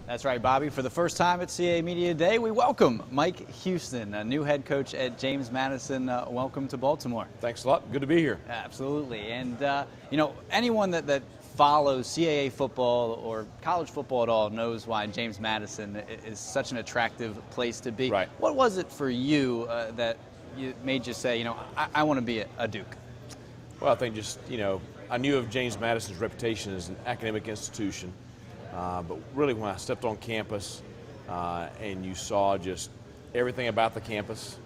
That's right, Bobby. For the first time at CAA Media Day, we welcome Mike Houston, a new head coach at James Madison. Welcome to Baltimore. Thanks a lot. Good to be here. Absolutely. And, anyone that follows CAA football or college football at all knows why James Madison is such an attractive place to be. Right. What was it for you that made you say, I want to be a Duke? Well, I think I knew of James Madison's reputation as an academic institution. But really, when I stepped on campus and you saw just everything about the campus,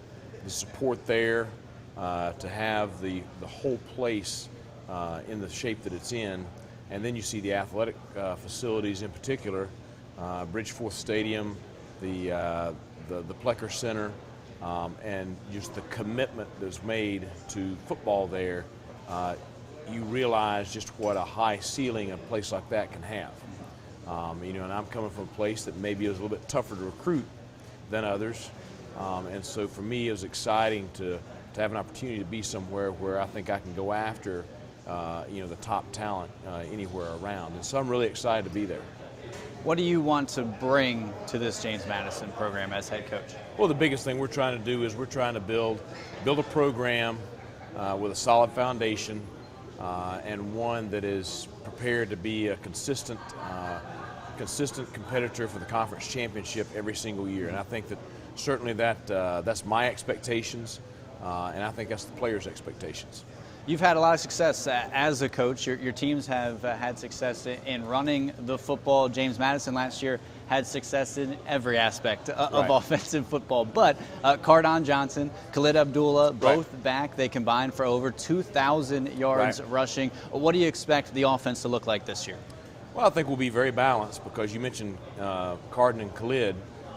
the support there, to have the whole place in the shape that it's in, and then you see the athletic facilities in particular, Bridgeforth Stadium, the Plecker Center, and just the commitment that's made to football there, you realize just what a high ceiling a place like that can have. And I'm coming from a place that maybe is a little bit tougher to recruit than others. And so for me, it was exciting to have an opportunity to be somewhere where I think I can go after, the top talent anywhere around. And so I'm really excited to be there. What do you want to bring to this James Madison program as head coach? Well, the biggest thing we're trying to do is we're trying to build a program with a solid foundation and one that is prepared to be a consistent competitor for the conference championship every single year. And I think that certainly that's my expectations, and I think that's the players' expectations. You've had a lot of success as a coach. Your teams have had success in running the football. James Madison last year had success in every aspect of offensive football. But Cardon Johnson, Khalid Abdullah, both back. They combined for over 2,000 yards rushing. What do you expect the offense to look like this year? Well, I think we'll be very balanced because you mentioned Cardon and Khalid,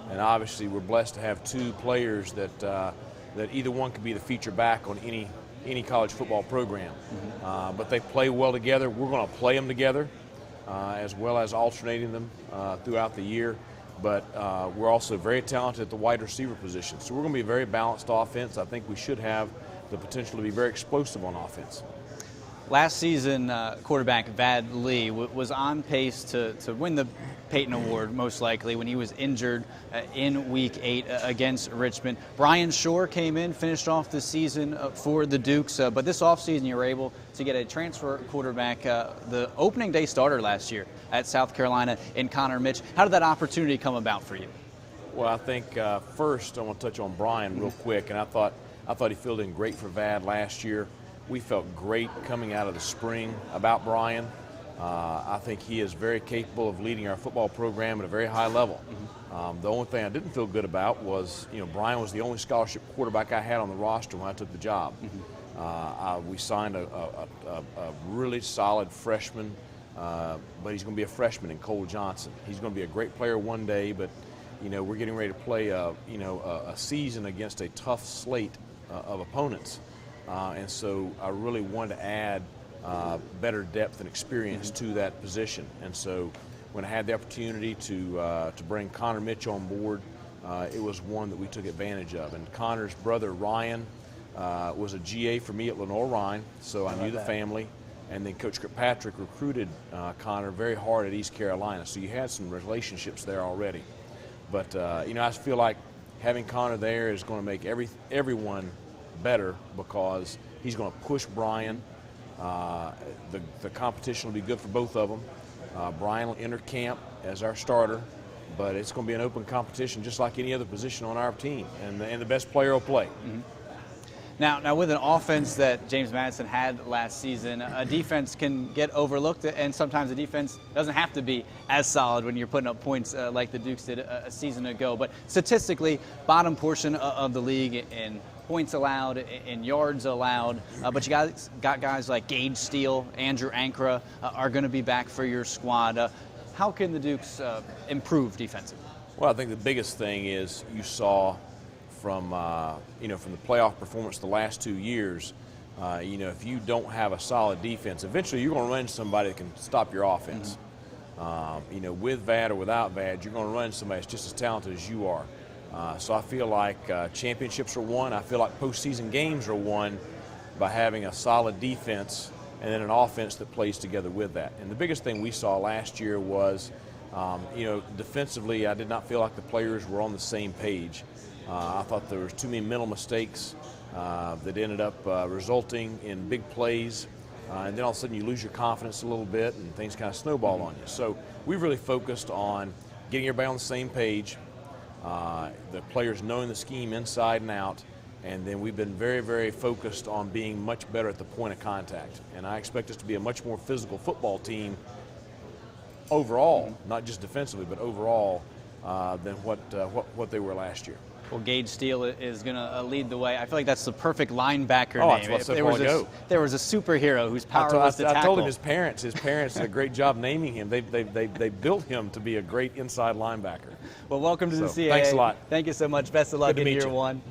and obviously we're blessed to have two players that either one could be the feature back on any college football program. But they play well together. We're going to play them together as well as alternating them throughout the year. But we're also very talented at the wide receiver position. So we're going to be a very balanced offense. I think we should have the potential to be very explosive on offense. Last season, quarterback Vad Lee was on pace to win the Peyton Award, most likely, when he was injured in Week 8 against Richmond. Brian Shore came in, finished off the season for the Dukes, but this offseason you were able to get a transfer quarterback, the opening day starter last year at South Carolina in Connor Mitch. How did that opportunity come about for you? Well, I think first I want to touch on Brian real quick, and I thought he filled in great for Vad last year. We felt great coming out of the spring about Brian. I think he is very capable of leading our football program at a very high level. The only thing I didn't feel good about was, Brian was the only scholarship quarterback I had on the roster when I took the job. We signed a really solid freshman, but he's going to be a freshman in Cole Johnson. He's going to be a great player one day, but we're getting ready to play a season against a tough slate of opponents. And so I really wanted to add better depth and experience to that position. And so when I had the opportunity to bring Connor Mitch on board, it was one that we took advantage of. And Connor's brother, Ryan, was a GA for me at Lenore-Rhyne, so I knew the family. And then Coach Kirkpatrick recruited Connor very hard at East Carolina, so you had some relationships there already. But, I feel like having Connor there is going to make everyone better because he's going to push Brian. The competition will be good for both of them. Brian will enter camp as our starter, but it's going to be an open competition just like any other position on our team, and the best player will play. Now, with an offense that James Madison had last season, a defense can get overlooked, and sometimes the defense doesn't have to be as solid when you're putting up points like the Dukes did a season ago. But statistically, bottom portion of the league in points allowed, in yards allowed. But you got guys like Gage Steele, Andrew Ankra are going to be back for your squad. How can the Dukes improve defensively? Well, I think the biggest thing is you saw from the playoff performance the last 2 years, if you don't have a solid defense, eventually you're going to run somebody that can stop your offense. With Vad or without Vad, you're going to run somebody that's just as talented as you are. So I feel like championships are won. I feel like postseason games are won by having a solid defense and then an offense that plays together with that. And the biggest thing we saw last year was Defensively, I did not feel like the players were on the same page. I thought there was too many mental mistakes that ended up resulting in big plays. And then all of a sudden you lose your confidence a little bit and things kind of snowball on you. So we've really focused on getting everybody on the same page, the players knowing the scheme inside and out, and then we've been very, very focused on being much better at the point of contact. And I expect us to be a much more physical football team overall, not just defensively, but overall than what they were last year. Well, Gage Steele is going to lead the way. I feel like that's the perfect linebacker name. If there was a superhero whose power was to tackle. I told him his parents did a great job naming him. They built him to be a great inside linebacker. Well, welcome to the CAA. Thanks a lot. Thank you so much. Best of luck in year one.